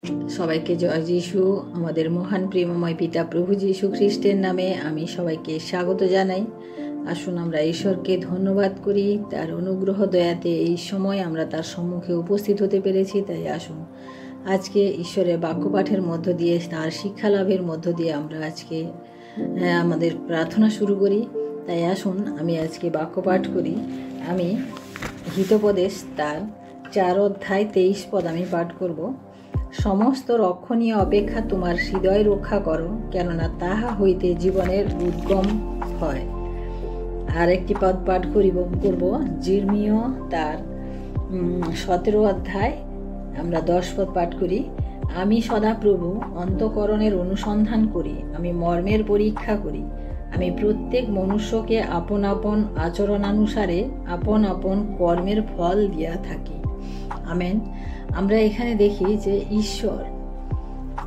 সবাইকে জয় যিশু। আমাদের মহান প্রেমময় পিতা প্রভু যিশু খ্রিস্টের নামে আমি সবাইকে স্বাগত জানাই। আসুন আমরা ঈশ্বরকে ধন্যবাদ করি, তার অনুগ্রহ দয়াতে এই সময় আমরা তার সম্মুখে উপস্থিত হতে পেরেছি। তাই আসুন আজকে ঈশ্বরের বাক্যপাঠের মধ্য দিয়ে, তার শিক্ষা লাভের মধ্য দিয়ে আমরা আজকে আমাদের প্রার্থনা শুরু করি। তাই আসুন আমি আজকে বাক্যপাঠ করি। আমি হিতোপদেশ তার 4 অধ্যায় 23 পদ আমি পাঠ করব। সমস্ত রক্ষণীয় অপেক্ষা তোমার হৃদয় রক্ষা করো, কেননা তাহা হইতে জীবনের উদ্গম হয়। আর একটি পদ পাঠ করব জির্মীয় তার 17 অধ্যায় আমরা 10 পদ পাঠ করি। আমি সদাপ্রভু অন্তঃকরণের অনুসন্ধান করি, আমি মর্মের পরীক্ষা করি, আমি প্রত্যেক মনুষ্যকে আপন আপন আচরণানুসারে আপন আপন কর্মের ফল দিয়া থাকি। আমেন। আমরা এখানে দেখি যে ঈশ্বর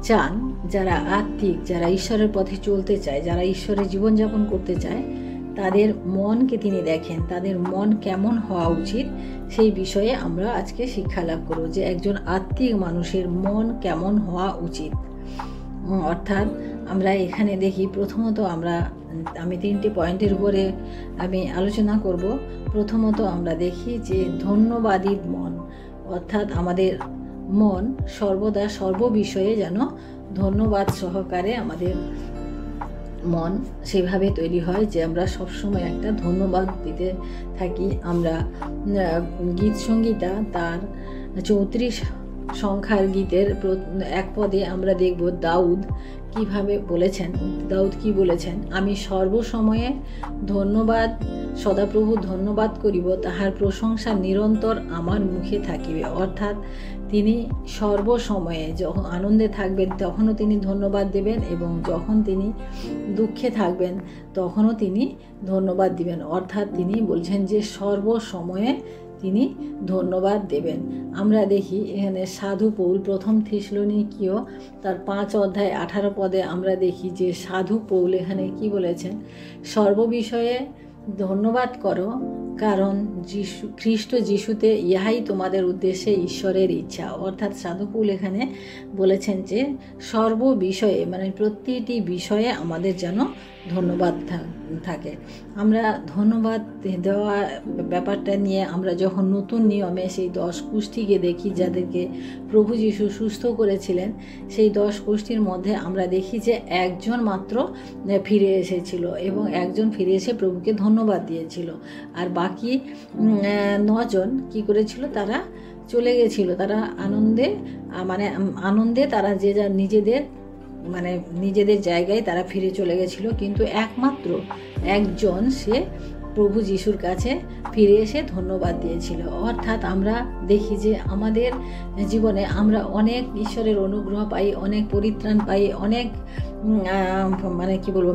চান যারা আত্মিক, যারা ঈশ্বরের পথে চলতে চায়, যারা ঈশ্বরের জীবনযাপন করতে চায়, তাদের মনকে তিনি দেখেন, তাদের মন কেমন হওয়া উচিত সেই বিষয়ে আমরা আজকে শিক্ষা লাভ করব যে একজন আত্মিক মানুষের মন কেমন হওয়া উচিত। অর্থাৎ আমরা এখানে দেখি প্রথমত আমি 3টে পয়েন্টের উপরে আমি আলোচনা করব। প্রথমত আমরা দেখি যে ধন্যবাদী মন, অর্থাৎ আমাদের মন সর্বদা সর্ববিষয়ে যেন ধন্যবাদ সহকারে আমাদের মন সেভাবে তৈরি হয় যে আমরা সবসময় একটা ধন্যবাদ দিতে থাকি। আমরা গীত সংগীতা তার 34 সংখ্যার গীতের 1 পদে আমরা দেখব দাউদ কিভাবে বলেছেন। দাউদ কি বলেছেন? আমি সর্বসময়ে সদাপ্রভু ধন্যবাদ করিব, তাহার প্রশংসা নিরন্তর আমার মুখে থাকিবে। অর্থাৎ তিনি সর্বসময়ে যখন আনন্দে থাকবেন তখনও তিনি ধন্যবাদ দেবেন, এবং যখন তিনি দুঃখে থাকবেন তখনও তিনি ধন্যবাদ দিবেন। অর্থাৎ তিনি বলছেন যে সর্বসময়ে তিনি ধন্যবাদ দেবেন। আমরা দেখি এখানে সাধু পৌল প্রথম থিসলনিকীয় তার 5 অধ্যায় 18 পদে আমরা দেখি যে সাধু পৌল এখানে কি বলেছেন? সর্ববিষয়ে ধন্যবাদ করো, কারণ খ্রিস্ট যিশুতে ইহাই তোমাদের উদ্দেশ্যে ঈশ্বরের ইচ্ছা। অর্থাৎ সাধু পৌল এখানে বলেছেন যে সর্ববিষয়ে, মানে প্রতিটি বিষয়ে আমাদের যেন ধন্যবাদ থাকে। আমরা ধন্যবাদ দেওয়া ব্যাপারটা নিয়ে আমরা যখন নতুন নিয়মে সেই 10 কুষ্ঠীকে দেখি যাদেরকে প্রভু যিশু সুস্থ করেছিলেন, সেই 10 কুষ্ঠীর মধ্যে আমরা দেখি যে একজন মাত্র ফিরে এসেছিল, এবং একজন ফিরে এসে প্রভুকে ধন্যবাদ দিয়েছিল। আর বাকি 9 জন কি করেছিল? তারা চলে গেছিল। তারা আনন্দে তারা যে যা নিজেদের জায়গায় তারা ফিরে চলে গেছিল। কিন্তু একমাত্র একজন সে প্রভু যিশুর কাছে ফিরে এসে ধন্যবাদ দিয়েছিল। অর্থাৎ আমরা দেখি যে আমাদের জীবনে আমরা অনেক ঈশ্বরের অনুগ্রহ পাই, অনেক পরিত্রাণ পাই, অনেক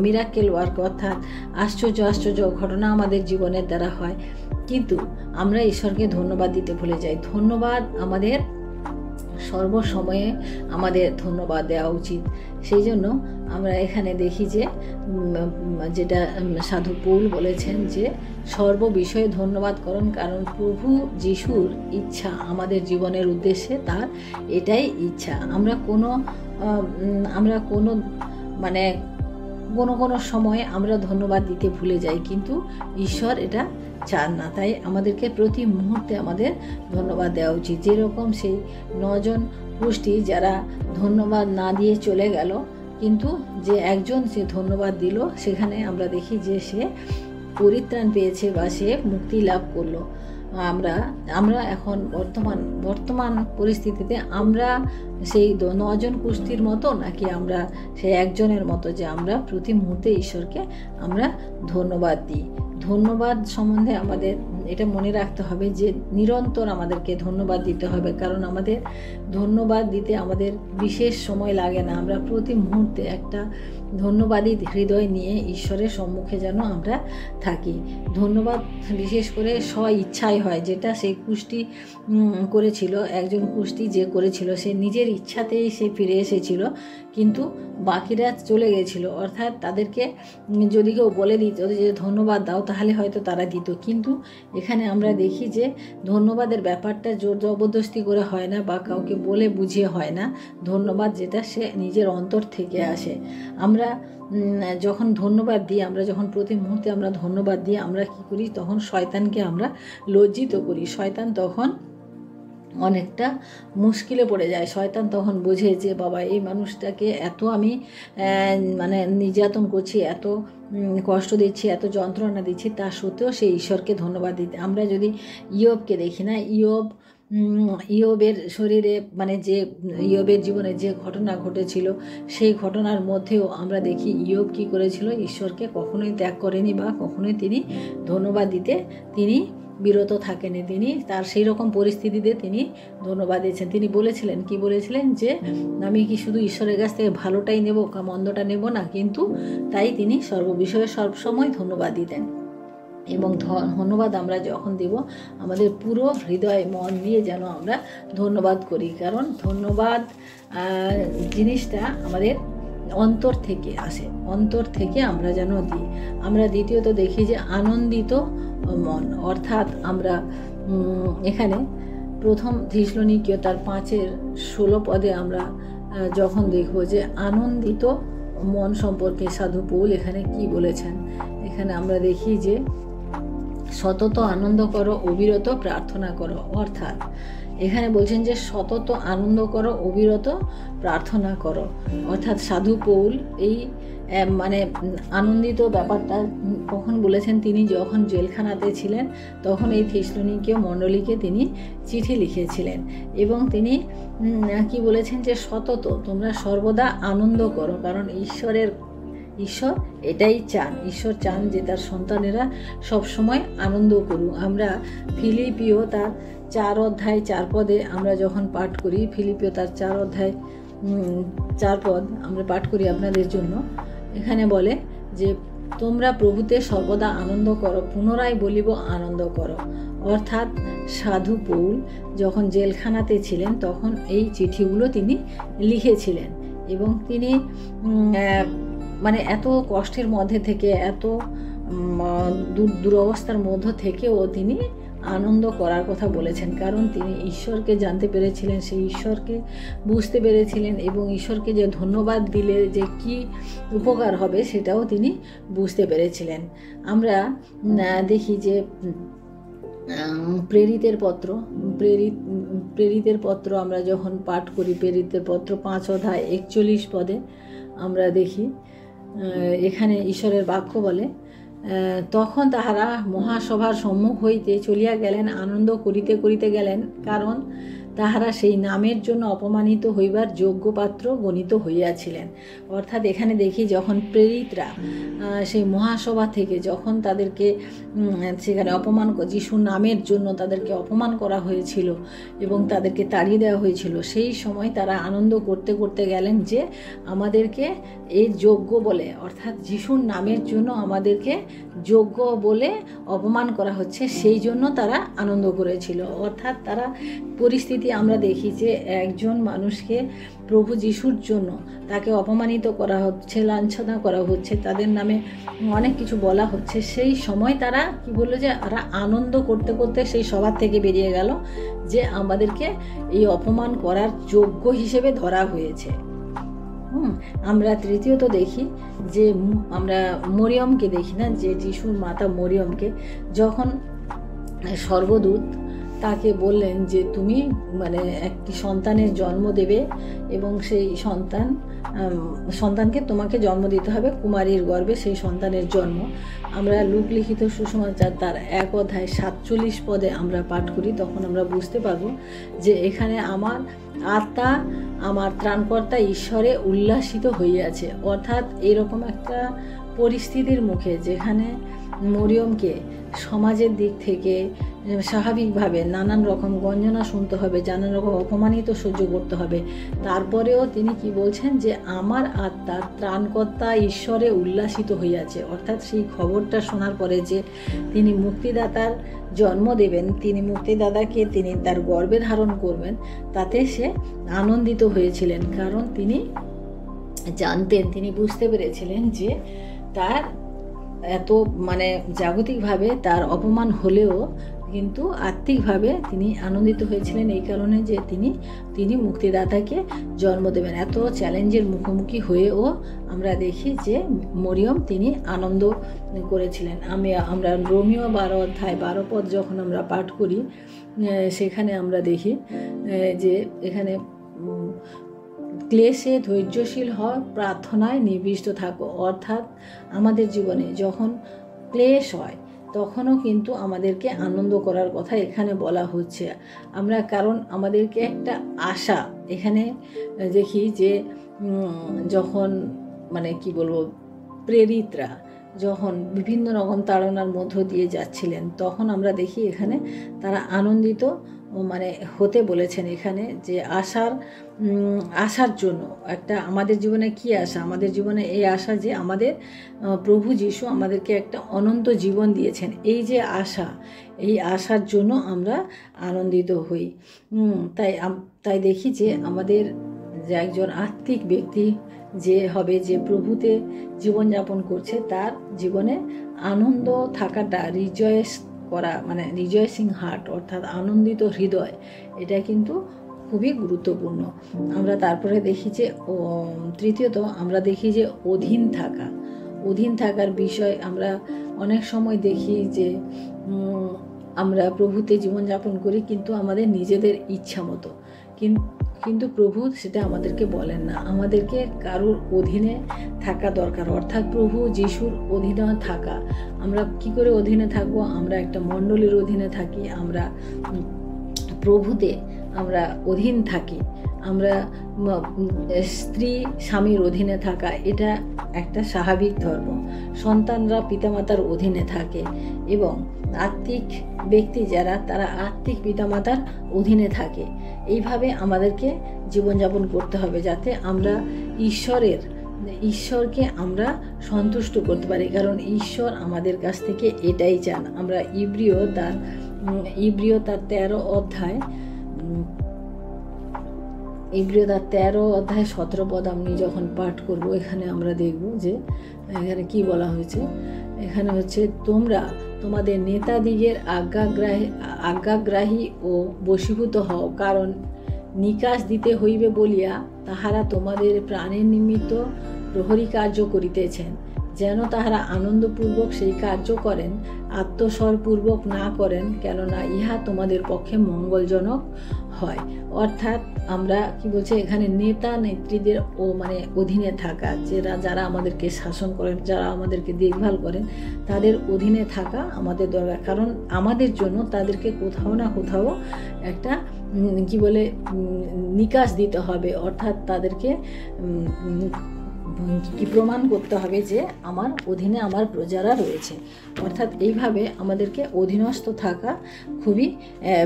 মিরাকেল ওয়ার্ক, অর্থাৎ আশ্চর্য ঘটনা আমাদের জীবনের দ্বারা হয়, কিন্তু আমরা ঈশ্বরকে ধন্যবাদ দিতে ভুলে যাই। ধন্যবাদ আমাদের সর্বসময়ে আমাদের ধন্যবাদ দেওয়া উচিত। সেই জন্য আমরা এখানে দেখি যে যেটা সাধু পৌল বলেছেন যে সর্ববিষয়ে ধন্যবাদ করুন, কারণ প্রভু যিশুর ইচ্ছা আমাদের জীবনের উদ্দেশ্যে তার এটাই ইচ্ছা। আমরা কোনো সময় আমরা ধন্যবাদ দিতে ভুলে যাই, কিন্তু ঈশ্বর এটা চান না। তাই আমাদেরকে প্রতি মুহূর্তে আমাদের ধন্যবাদ দেওয়া উচিত। যেরকম সেই 9 জন কুষ্ঠী যারা ধন্যবাদ না দিয়ে চলে গেল, কিন্তু যে একজন সে ধন্যবাদ দিল, সেখানে আমরা দেখি যে সে পরিত্রাণ পেয়েছে বা সে মুক্তি লাভ করলো। আমরা এখন বর্তমান পরিস্থিতিতে আমরা সেই 9 জন কুষ্ঠীর মতো, নাকি আমরা সেই একজনের মতো যে আমরা প্রতি মুহূর্তে ঈশ্বরকে আমরা ধন্যবাদ দিই? ধন্যবাদ সম্বন্ধে আমাদের এটা মনে রাখতে হবে যে নিরন্তর আমাদেরকে ধন্যবাদ দিতে হবে, কারণ আমাদের ধন্যবাদ দিতে আমাদের বিশেষ সময় লাগে না। আমরা প্রতি মুহূর্তে একটা ধন্যবাদী হৃদয় নিয়ে ঈশ্বরের সম্মুখে যেন আমরা থাকি। ধন্যবাদ বিশেষ করে স্ব ইচ্ছায় হয়, যেটা সে কুষ্টি করেছিল, একজন কুষ্টি যে করেছিল সে নিজের ইচ্ছাতেই সে ফিরে এসেছিল, কিন্তু বাকিরা চলে গেছিল। অর্থাৎ তাদেরকে যদি কেউ বলে দিত যে ধন্যবাদ দাও, তাহলে হয়তো তারা দিত। কিন্তু এখানে আমরা দেখি যে ধন্যবাদের ব্যাপারটা জোর জবরদস্তি করে হয় না বা কাউকে বলে বুঝিয়ে হয় না। ধন্যবাদ যেটা সে নিজের অন্তর থেকে আসে। আমরা যখন ধন্যবাদ দিই, আমরা যখন প্রতি মুহূর্তে আমরা ধন্যবাদ দিই, আমরা কি করি, তখন শয়তানকে আমরা লজ্জিত করি। শয়তান তখন অনেকটা মুশকিলে পড়ে যায়। শয়তান তখন বোঝে যে বাবা এই মানুষটাকে এত আমি মানে নির্যাতন করছি, এত কষ্ট দিচ্ছি, এত যন্ত্রণা দিচ্ছি, তা সত্ত্বেও সেই ঈশ্বরকে ধন্যবাদ দিতে। আমরা যদি ইয়বকে দেখি না, ইয়বের শরীরে মানে যে ইয়বের জীবনে যে ঘটনা ঘটেছিল, সেই ঘটনার মধ্যেও আমরা দেখি ইয়ব কী করেছিল, ঈশ্বরকে কখনোই ত্যাগ করেনি বা কখনোই তিনি ধন্যবাদ দিতে তিনি বিরত থাকেনি। তিনি তার সেই রকম পরিস্থিতিতে তিনি ধন্যবাদ দিয়েছেন। তিনি বলেছিলেন, কি বলেছিলেন, যে আমি কি শুধু ঈশ্বরের কাছ থেকে ভালোটাই নেব, মন্দটা নেব না, কিন্তু তাই তিনি সর্ববিষয়ে সবসময় ধন্যবাদ দিতেন। এবং ধন্যবাদ আমরা যখন দেব, আমাদের পুরো হৃদয় মন দিয়ে যেন আমরা ধন্যবাদ করি, কারণ ধন্যবাদ জিনিসটা আমাদের অন্তর থেকে আসে, অন্তর থেকে আমরা যেন দিই। আমরা দ্বিতীয়ত দেখি যে আনন্দিত মন, অর্থাৎ আমরা এখানে প্রথম থিসলনিকীয় তার 5:16 পদে আমরা যখন দেখব যে আনন্দিত মন সম্পর্কে সাধু পৌল এখানে কি বলেছেন। এখানে আমরা দেখি যে সতত আনন্দ করো, অবিরত প্রার্থনা করো। অর্থাৎ এখানে বলছেন যে সতত আনন্দ করো, অবিরত প্রার্থনা করো। অর্থাৎ সাধু পৌল এই মানে আনন্দিত ব্যাপারটা কখন বলেছেন, তিনি যখন জেলখানাতে ছিলেন তখন এই থিসলনিকীয় মণ্ডলীকে তিনি চিঠি লিখেছিলেন এবং তিনি কি বলেছেন যে সতত তোমরা সর্বদা আনন্দ করো, কারণ ঈশ্বর এটাই চান। ঈশ্বর চান যে তার সন্তানেরা সবসময় আনন্দ করুক। আমরা ফিলিপিও তার 4:4 আমরা যখন পাঠ করি, ফিলিপিও তার 4:4 আমরা পাঠ করি আপনাদের জন্য। এখানে বলে যে তোমরা প্রভুতে সর্বদা আনন্দ করো, পুনরায় বলিব আনন্দ করো। অর্থাৎ সাধু পৌল যখন জেলখানাতে ছিলেন তখন এই চিঠিগুলো তিনি লিখেছিলেন এবং তিনি মানে এত কষ্টের মধ্যে থেকে, এত দুরবস্থার মধ্য থেকেও তিনি আনন্দ করার কথা বলেছেন, কারণ তিনি ঈশ্বরকে জানতে পেরেছিলেন, সেই ঈশ্বরকে বুঝতে পেরেছিলেন এবং ঈশ্বরকে যে ধন্যবাদ দিলে যে কি উপকার হবে সেটাও তিনি বুঝতে পেরেছিলেন। আমরা দেখি যে প্রেরিতের পত্র আমরা যখন পাঠ করি, প্রেরিতের পত্র 5:41 পদে আমরা দেখি এখানে ঈশ্বরের বাক্য বলে, তখন তাহারা মহাসভার সম্মুখ হইতে চলিয়া গেলেন, আনন্দ করিতে করিতে গেলেন, কারণ তাহারা সেই নামের জন্য অপমানিত হইবার যোগ্য পাত্র গণিত হইয়াছিলেন। অর্থাৎ এখানে দেখি যখন প্রেরিতরা সেই মহাসভা থেকে যখন তাদেরকে সেখানে যিশুর নামের জন্য তাদেরকে অপমান করা হয়েছিল এবং তাদেরকে তাড়িয়ে দেওয়া হয়েছিল, সেই সময় তারা আনন্দ করতে করতে গেলেন যে আমাদেরকে এই যোগ্য বলে, অর্থাৎ যিশুর নামের জন্য আমাদেরকে যোগ্য বলে অপমান করা হচ্ছে, সেই জন্য তারা আনন্দ করেছিল। অর্থাৎ তারা পরিস্থিতি আমরা দেখি যে একজন মানুষকে প্রভু যিশুর জন্য তাকে অপমানিত করা হচ্ছে, লাঞ্ছনা করা হচ্ছে, তাদের নামে অনেক কিছু বলা হচ্ছে, সেই সময় তারা কি বললো যে তারা আনন্দ করতে করতে সেই সবার থেকে বেরিয়ে গেল যে আমাদেরকে এই অপমান করার যোগ্য হিসেবে ধরা হয়েছে। আমরা তৃতীয়ত দেখি যে আমরা মরিয়মকে দেখি না, যে যিশুর মাতা মরিয়মকে যখন স্বর্গদূত তাকে বললেন যে তুমি মানে একটি সন্তানের জন্ম দেবে এবং সেই সন্তানকে তোমাকে জন্ম দিতে হবে, কুমারীর গর্ভে সেই সন্তানের জন্ম। আমরা লূক লিখিত সুসমাচার তার 1:47 পদে আমরা পাঠ করি, তখন আমরা বুঝতে পারবো যে এখানে আমার আত্মা আমার ত্রাণকর্তা ঈশ্বরে উল্লাসিত হইয়াছে। অর্থাৎ এরকম একটা পরিস্থিতির মুখে যেখানে মরিয়মকে সমাজের দিক থেকে স্বাভাবিকভাবে নানান রকম গঞ্জনা শুনতে হবে, নানান রকম অপমানিত সহ্য করতে হবে, তারপরেও তিনি কি বলছেন যে আমার আত্মার ত্রাণকর্তা ঈশ্বরে উল্লাসিত হইয়াছে। অর্থাৎ সেই খবরটা শোনার পরে যে তিনি মুক্তিদাতার জন্ম দেবেন, তিনি মুক্তিদাতাকে তিনি তার গর্ভে ধারণ করবেন, তাতে সে আনন্দিত হয়েছিলেন। কারণ তিনি জানতেন, তিনি বুঝতে পেরেছিলেন যে তার এত জাগতিকভাবে তার অপমান হলেও কিন্তু আত্মিকভাবে তিনি আনন্দিত হয়েছিলেন এই কারণে যে তিনি মুক্তিদাতাকে জন্ম দেবেন। এত চ্যালেঞ্জের মুখোমুখি হয়েও আমরা দেখি যে মরিয়ম তিনি আনন্দ করেছিলেন। আমরা রোমীয় 12 অধ্যায় 12 পদ যখন আমরা পাঠ করি, সেখানে আমরা দেখি যে এখানে ক্লেশে ধৈর্যশীল হও, প্রার্থনায় নিবিষ্ট থাকো। অর্থাৎ আমাদের জীবনে যখন ক্লেশ হয় তখনও কিন্তু আমাদেরকে আনন্দ করার কথা এখানে বলা হচ্ছে। কারণ আমাদেরকে একটা আশা এখানে দেখি যে যখন প্রেরিতরা যখন বিভিন্ন রকম তাড়নার মধ্য দিয়ে যাচ্ছিলেন, তখন আমরা দেখি এখানে তারা আনন্দিত হতে বলেছেন। এখানে যে আশার জন্য একটা আমাদের জীবনে কি আশা? আমাদের জীবনে এই আশা যে আমাদের প্রভু যীশু আমাদেরকে একটা অনন্ত জীবন দিয়েছেন। এই যে আশা, এই আশার জন্য আমরা আনন্দিত হই। তাই দেখি যে আমাদের যে একজন আত্মিক ব্যক্তি যে প্রভুতে জীবনযাপন করছে, তার জীবনে আনন্দ থাকাটা, রিজয়েস করা রিজয়েসিং হার্ট অর্থাৎ আনন্দিত হৃদয়, এটা কিন্তু খুবই গুরুত্বপূর্ণ। আমরা তারপরে দেখি যে তৃতীয়ত আমরা দেখি যে অধীন থাকার বিষয়। আমরা অনেক সময় দেখি যে আমরা প্রভুতে জীবনযাপন করি কিন্তু আমাদের নিজেদের ইচ্ছা মতো, কিন্তু প্রভু সেটা আমাদেরকে বলেন না। আমাদেরকে কারোর অধীনে থাকা দরকার, অর্থাৎ প্রভু যিশুর অধীনে থাকা। আমরা কি করে অধীনে থাকবো? আমরা একটা মণ্ডলীর অধীনে থাকি, আমরা প্রভুতে আমরা অধীন থাকি। আমরা স্ত্রী স্বামীর অধীনে থাকা, এটা একটা স্বাভাবিক ধর্ম। সন্তানরা পিতামাতার অধীনে থাকে এবং আত্মিক ব্যক্তি যারা, তারা আত্মিক পিতামাতার অধীনে থাকে। এইভাবে আমাদেরকে জীবনযাপন করতে হবে যাতে আমরা ঈশ্বরকে আমরা সন্তুষ্ট করতে পারি। কারণ ঈশ্বর আমাদের কাছ থেকে এটাই চান। আমরা ইব্রিয় তার 13 অধ্যায় 17 পদ আমি যখন পাঠ করব, এখানে আমরা দেখব যে এখানে কি বলা হয়েছে। এখানে হচ্ছে, তোমরা তোমাদের নেতাদিগের আজ্ঞাগ্রাহী ও বশীভূত হও, কারণ নিকাশ দিতে হইবে বলিয়া তাহারা তোমাদের প্রাণের নিমিত্ত প্রহরী কার্য করিতেছেন, যেন তাহারা আনন্দপূর্বক সেই কার্য করেন, আত্মস্বরপূর্বক না করেন, কেননা ইহা তোমাদের পক্ষে মঙ্গলজনক হয়। অর্থাৎ আমরা কি বলছে এখানে, নেতা নেত্রীদের অধীনে থাকা, যারা আমাদেরকে শাসন করেন, যারা আমাদেরকে দেখভাল করেন, তাদের অধীনে থাকা আমাদের দরকার। কারণ আমাদের জন্য তাদেরকে কোথাও না কোথাও একটা নিকাশ দিতে হবে, অর্থাৎ তাদেরকে প্রমাণ করতে হবে যে আমার অধীনে আমার প্রজারা রয়েছে। অর্থাৎ এইভাবে আমাদেরকে অধীনস্থ থাকা খুবই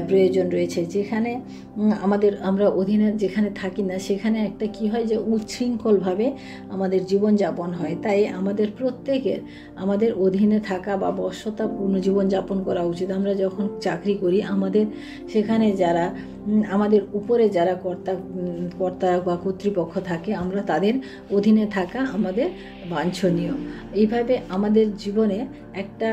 প্রয়োজন রয়েছে। যেখানে আমরা অধীনে যেখানে থাকি না, সেখানে একটা কি হয় যে উচ্ছৃঙ্খলভাবে আমাদের জীবনযাপন হয়। তাই আমাদের প্রত্যেকের আমাদের অধীনে থাকা বা বশ্যতাপূর্ণ জীবনযাপন করা উচিত। আমরা যখন চাকরি করি, আমাদের সেখানে যারা আমাদের উপরে যারা কর্তা বা কর্তৃপক্ষ থাকে, আমরা তাদের অধীনে থাকা আমাদের বাঞ্ছনীয়। এইভাবে আমাদের জীবনে একটা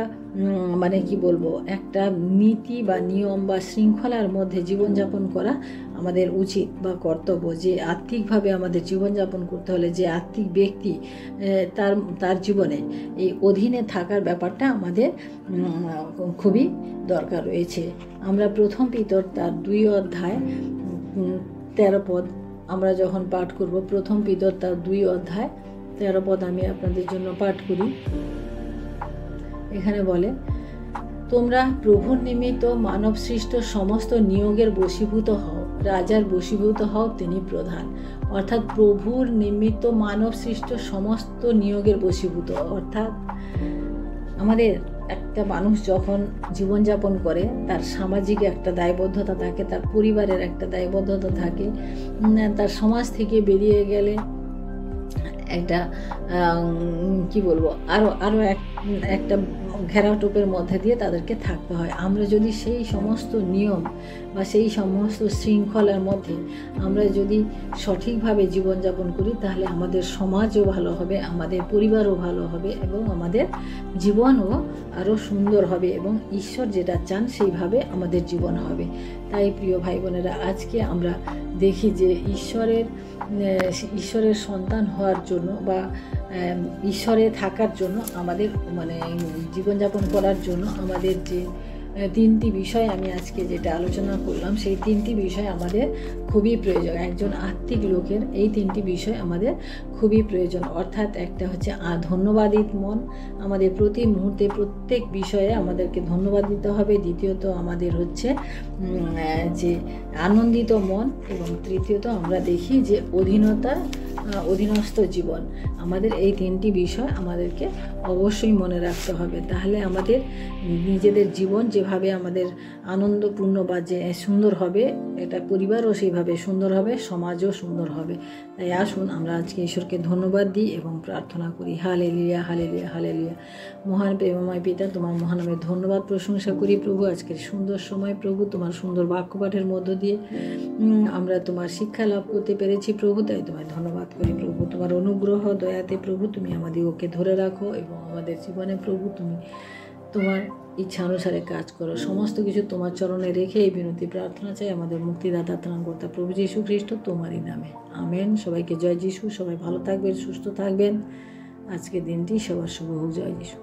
একটা নীতি বা নিয়ম বা শৃঙ্খলার মধ্যে জীবনযাপন করা আমাদের উচিত বা কর্তব্য। যে আত্মিকভাবে আমাদের জীবনযাপন করতে হলে যে আত্মিক ব্যক্তি তার জীবনে এই অধীনে থাকার ব্যাপারটা আমাদের খুবই দরকার রয়েছে। আমরা প্রথম পিতর তার 2 অধ্যায় 13 পদ আমরা যখন পাঠ করব, প্রথম পিতর তার 2 অধ্যায় 13 পদ আমি আপনাদের জন্য পাঠ করি। এখানে বলে, তোমরা প্রভুর নিমিত্ত মানব সৃষ্ট সমস্ত নিয়োগের বশীভূত হও, রাজার বশীভূত হও, তিনি প্রধান। অর্থাৎ প্রভুর নিমিত্ত মানব সৃষ্ট সমস্ত নিয়োগের বশীভূত, অর্থাৎ আমাদের একটা মানুষ যখন জীবনযাপন করে তার সামাজিক একটা দায়বদ্ধতা থাকে, তার পরিবারের একটা দায়বদ্ধতা থাকে, তার সমাজ থেকে বেরিয়ে গেলে একটা কি বলবো আরও একটা ঘেরাটোপের মধ্যে দিয়ে তাদেরকে থাকতে হয়। আমরা যদি সেই সমস্ত নিয়ম বা সেই সমস্ত শৃঙ্খলার মধ্যে আমরা যদি সঠিকভাবে জীবনযাপন করি, তাহলে আমাদের সমাজও ভালো হবে, আমাদের পরিবারও ভালো হবে এবং আমাদের জীবনও আরও সুন্দর হবে এবং ঈশ্বর যেটা চান সেইভাবে আমাদের জীবন হবে। তাই প্রিয় ভাই বোনেরা, আজকে আমরা দেখি যে ঈশ্বরের সন্তান হওয়ার জন্য বা ঈশ্বরে থাকার জন্য আমাদের জীবনযাপন করার জন্য আমাদের যে তিনটি বিষয় আমি আজকে যেটা আলোচনা করলাম, সেই তিনটি বিষয় আমাদের খুবই প্রয়োজন। একজন আত্মিক লোকের এই তিনটি বিষয় আমাদের খুবই প্রয়োজন। অর্থাৎ একটা হচ্ছে ধন্যবাদিত মন, আমাদের প্রতি মুহূর্তে প্রত্যেক বিষয়ে আমাদেরকে ধন্যবাদ দিতে হবে। দ্বিতীয়ত আমাদের হচ্ছে যে আনন্দিত মন, এবং তৃতীয়ত আমরা দেখি যে অধীনস্থ জীবন। আমাদের এই তিনটি বিষয় আমাদেরকে অবশ্যই মনে রাখতে হবে। তাহলে আমাদের নিজেদের জীবন যেভাবে আমাদের আনন্দপূর্ণ বা যে সুন্দর হবে, এটা পরিবারও সেইভাবে সুন্দর হবে, সমাজও সুন্দর হবে। তাই আসুন আমরা আজকে ঈশ্বরকে ধন্যবাদ দিই এবং প্রার্থনা করি। Hallelujah, hallelujah, hallelujah. মহান প্রেমময় পিতা, তোমার মহানামে ধন্যবাদ প্রশংসা করি প্রভু। আজকের সুন্দর সময় প্রভু, তোমার সুন্দর বাক্যপাঠের মধ্য দিয়ে আমরা তোমার শিক্ষা লাভ করতে পেরেছি প্রভু। তাই তোমায় ধন্যবাদ করি প্রভু। তোমার অনুগ্রহ দয়াতে প্রভু তুমি আমাদের ওকে ধরে রাখো এবং আমাদের জীবনে প্রভু তুমি তোমার ইচ্ছা অনুসারে কাজ করো। সমস্ত কিছু তোমার চরণে রেখে এই বিনতি প্রার্থনা চাই আমাদের মুক্তিদাতা ত্রাণকর্তা প্রভু যীশু খ্রিস্ট তোমারই নামে, আমেন। সবাইকে জয় যীশু। সবাই ভালো থাকবেন, সুস্থ থাকবেন। আজকের দিনটি সবার শুভ হোক। জয় যীশু।